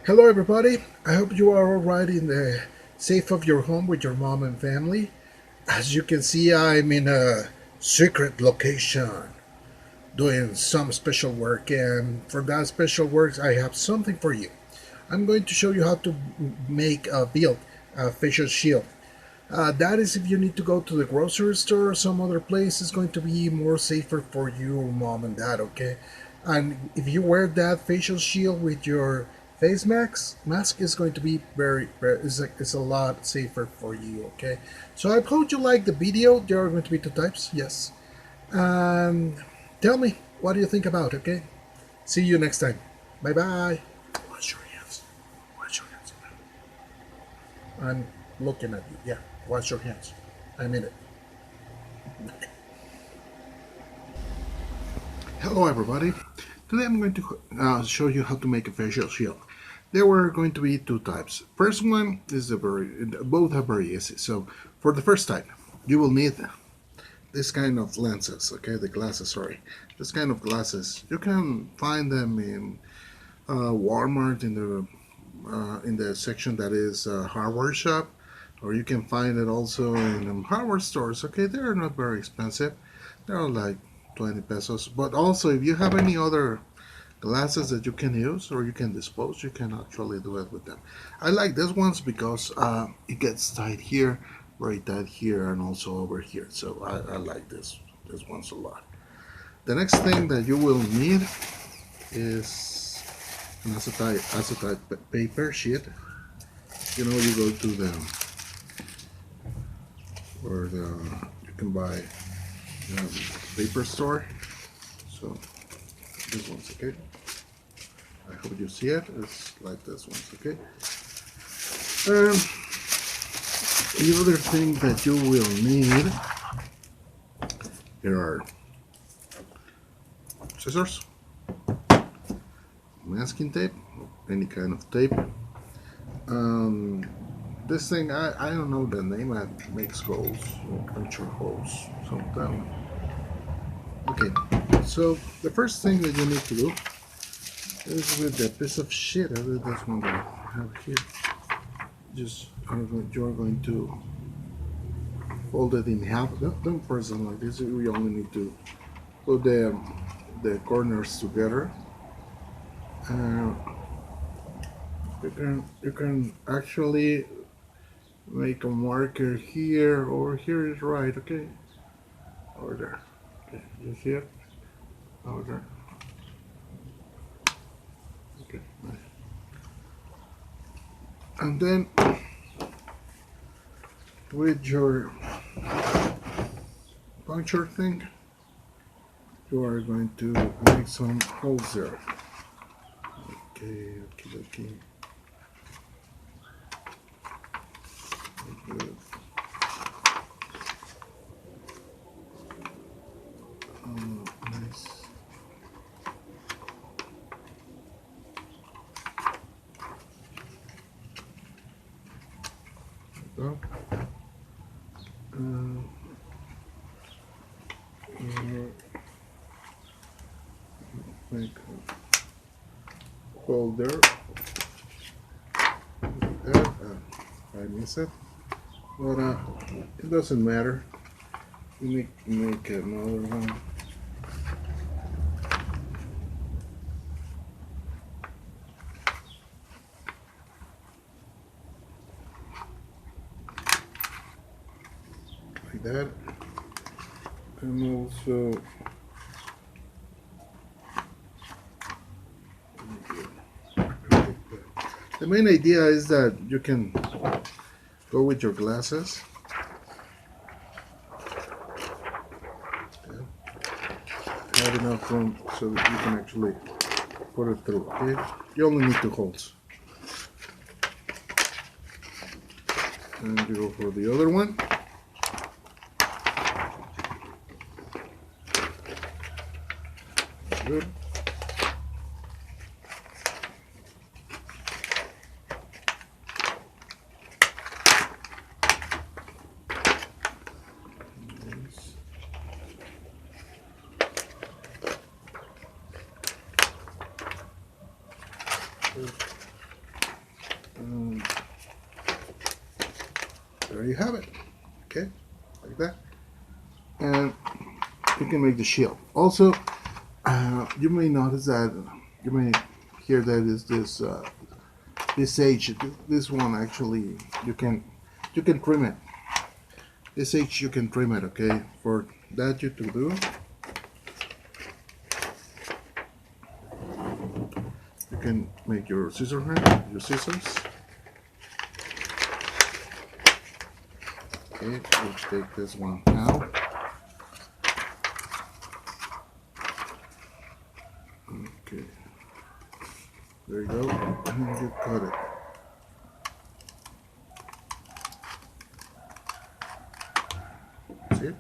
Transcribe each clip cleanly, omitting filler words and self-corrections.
Hello, everybody. I hope you are all right in the safe of your home with your mom and family. As you can see, I'm in a secret location doing some special work, and for that special work, I have something for you. I'm going to show you how to make a build a facial shield. That is if you need to go to the grocery store or some other place, it's going to be more safer for you, mom and dad, okay? And if you wear that facial shield with your face mask is going to be it's a lot safer for you, okay? So I hope you like the video. There are going to be two types, yes. And tell me, what do you think about it, okay? See you next time. Bye bye. Wash your hands. Wash your hands. I'm looking at you. Yeah, wash your hands. I'm in it. Hello, everybody. Today I'm going to show you how to make a facial shield. There were going to be two types. First one is both are very easy. So for the first type, you will need this kind of lenses. Okay, the glasses. Sorry, this kind of glasses. You can find them in Walmart in the section that is hardware shop, or you can find it also in hardware stores. Okay, they're not very expensive. They're like 20 pesos. But also, if you have any other glasses that you can use or you can dispose, you can actually do it with them. I like these ones because it gets tight here, very tight here, and also over here. So I like this ones a lot. The next thing that you will need is an acetate paper sheet. You know, you go to the or the you can buy paper store. So this one's okay. I hope you see it. It's like this one's okay. The other thing that you will need here are scissors, masking tape, any kind of tape. Um, this thing I don't know the name. It makes holes, puncture holes sometimes. Okay, so the first thing that you need to do is with the piece of shit. I think that's one that I have here. You're going to fold it in half. Don't press it like this. We only need to put the corners together. Uh, you can actually make a marker here or here is right. Okay, over there. Okay, you see it over there. Okay, nice. And then with your puncture thing, you are going to make some holes there. Okay, okay, okay. Good. Nice. Go. Make a hole there. Like that. I miss it, but it doesn't matter. You make another one. Like that, and also the main idea is that you can go with your glasses. Okay. Have enough room so that you can actually put it through. Okay, you only need two holes, and you go for the other one. Good. And there you have it. Okay, like that. And you can make the shield. Also, you may notice that you may hear that is this edge. This one actually you can trim it. This edge you can trim it. Okay, for that you to do. You can make your scissors. Okay, we'll take this one out. Okay, there you go, and you cut it. See it?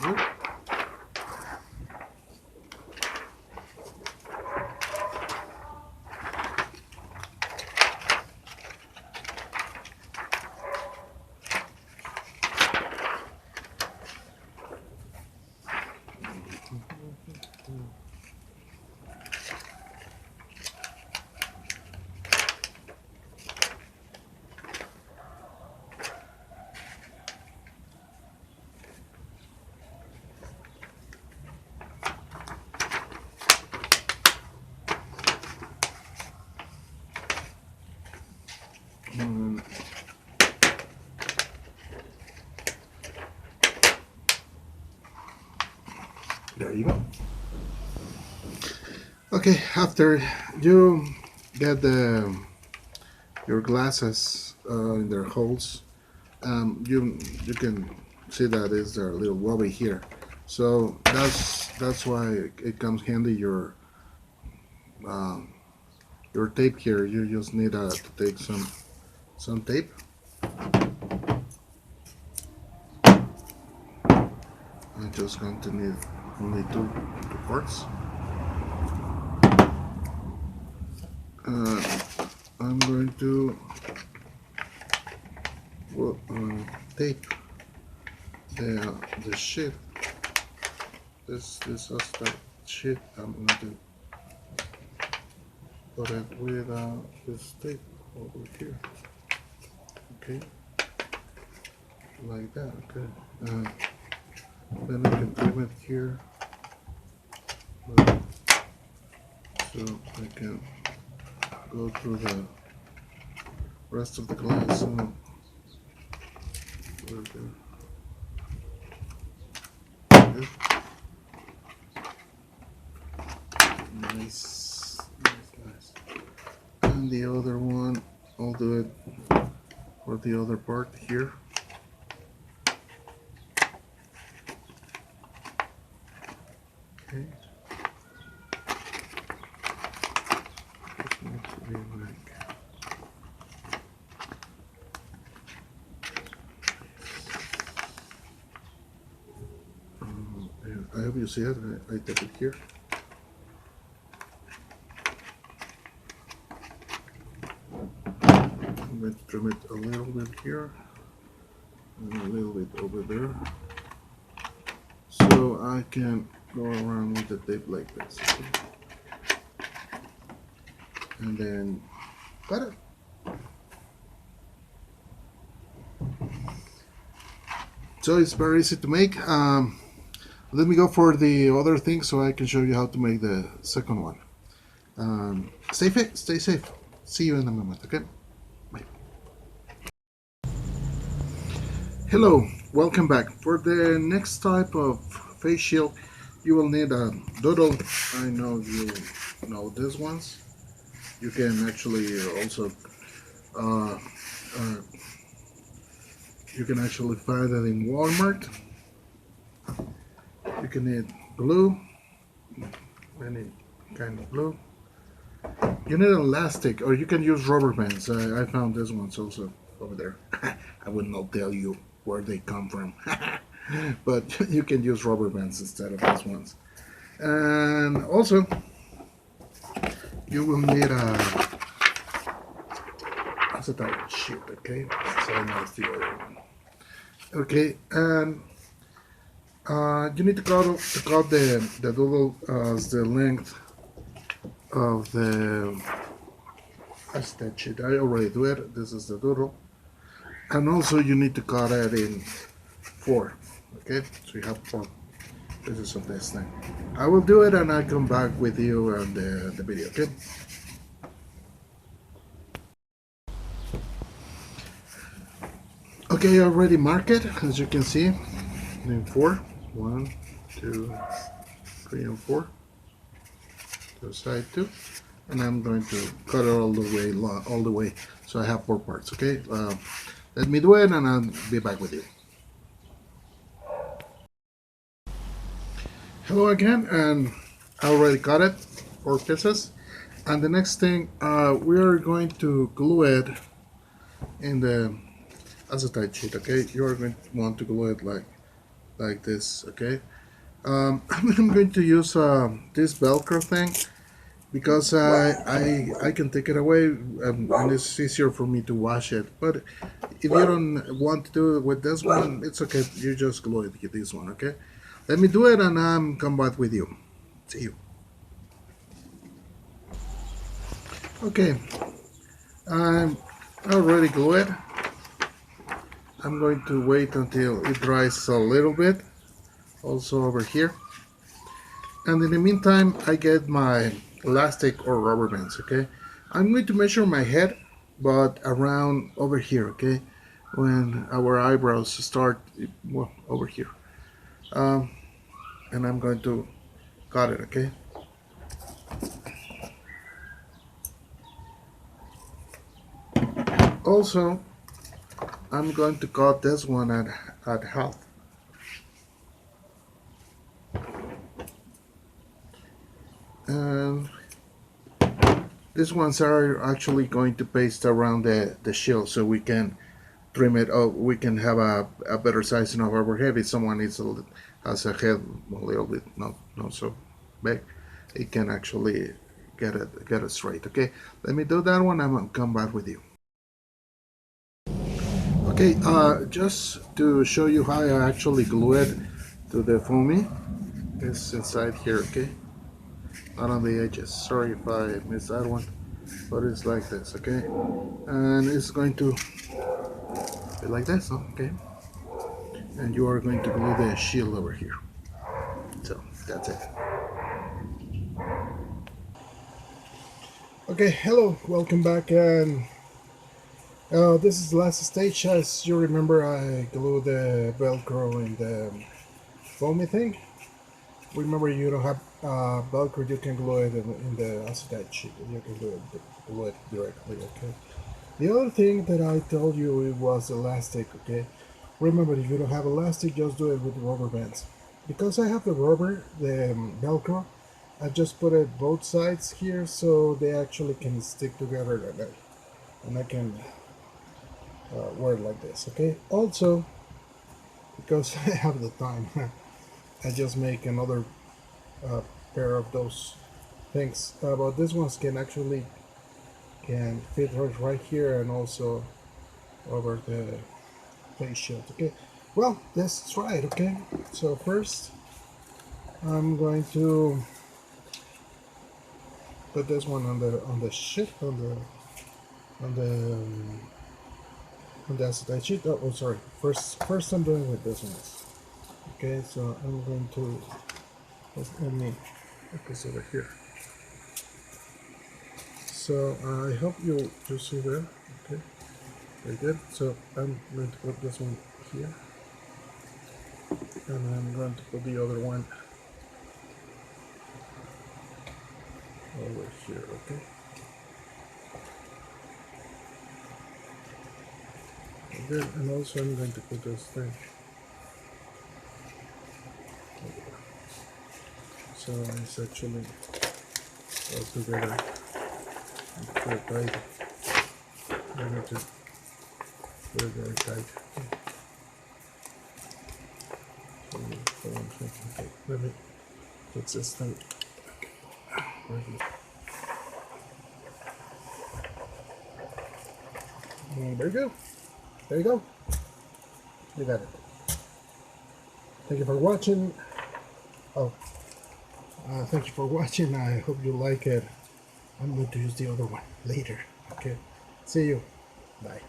Good. There you go. Okay, after you get your glasses in their holes, you can see that is their little wobbly here. So that's why it comes handy your tape here. You just need to take some tape. I'm just going to need only two parts. I'm going to tape the sheet. This is the sheet. I'm going to put it with this tape over here. Okay, like that. Okay. Then I can trim it here, so I can go through the rest of the glass. Nice. And the other one, I'll do it for the other part here. Okay. Just needs to be like I hope you see it. I take it here. I'm going to trim it a little bit here and a little bit over there, so I can go around with the tape like this. Okay? And then cut it. So it's very easy to make. Let me go for the other thing so I can show you how to make the second one. Stay safe. See you in a moment, okay? Bye. Hello, welcome back. For the next type of face shield, you will need a doodle. I know you know these ones. You can actually also you can actually find it in Walmart. You can need glue, any kind of glue. You need elastic, or you can use rubber bands. I found these ones also over there. I would not tell you where they come from, but you can use rubber bands instead of these ones. And also, you will need a acetate sheet, okay? So that's the other one. Okay, and you need to cut the doodle as the length of the acetate sheet. I already do it. This is the doodle. And also you need to cut it in 4. Okay, so you have 4 pieces of this thing. I will do it and I come back with you on the video. Okay. Okay, I already marked it, as you can see, in 4. 1, 2, 3, and 4. To side 2, and I'm going to cut it all the way, so I have 4 parts. Okay, let me do it, and I'll be back with you. Hello again, and I already cut it 4 pieces, and the next thing we are going to glue it in the acetate sheet. Okay, you are going to want to glue it like this. Okay, I'm going to use this Velcro thing because I can take it away and it's easier for me to wash it. But if you don't want to do it with this one, it's okay. You just glue it with this one. Okay, let me do it and I'm come back with you. See you. Okay, I already glue it. I'm going to wait until it dries a little bit, also over here. And in the meantime, I get my elastic or rubber bands. Okay, I'm going to measure my head, but around over here. Okay, when our eyebrows start, well, over here. And I'm going to cut it. Okay. Also, I'm going to cut this one at half. And these ones are actually going to paste around the shield so we can trim it. Oh, we can have a better sizing of our head. If someone has a head a little bit not so big, it can actually get it straight. Okay, let me do that one. I'm gonna come back with you. Okay, just to show you how I actually glue it to the foamy, it's inside here. Okay, not on the edges. Sorry if I missed that one, but it's like this. Okay, and it's going to be like this. Okay, and you are going to glue the shield over here. So that's it. Okay, hello, welcome back, and this is the last stage. As you remember, I glued the Velcro in the foamy thing. Remember, you don't have Velcro, you can glue it in the acetate sheet. You can glue it directly. Okay. The other thing that I told you it was elastic. Okay. Remember, if you don't have elastic, just do it with rubber bands. Because I have the Velcro, I just put it both sides here so they actually can stick together, and I can wear it like this. Okay. Also, because I have the time, I just make another pair of those things. But these ones can fit right here and also over the face shield. Okay. Well, let's try it. Okay. So first, I'm going to put this one on the sheet on the acetate sheet. Oh, sorry. First I'm doing with this one. Okay, so I'm going to let me put this over here. So I hope you see that. Okay, very good. So I'm going to put this one here, and I'm going to put the other one over here. Okay. Good. And also I'm going to put this thing. So it's actually all together. Very tight. I need to put it very tight. Okay, let me fix this thing. There you go. There you go. You got it. Thank you for watching. Oh. Thank you for watching. I hope you like it. I'm going to use the other one later. Okay. See you. Bye.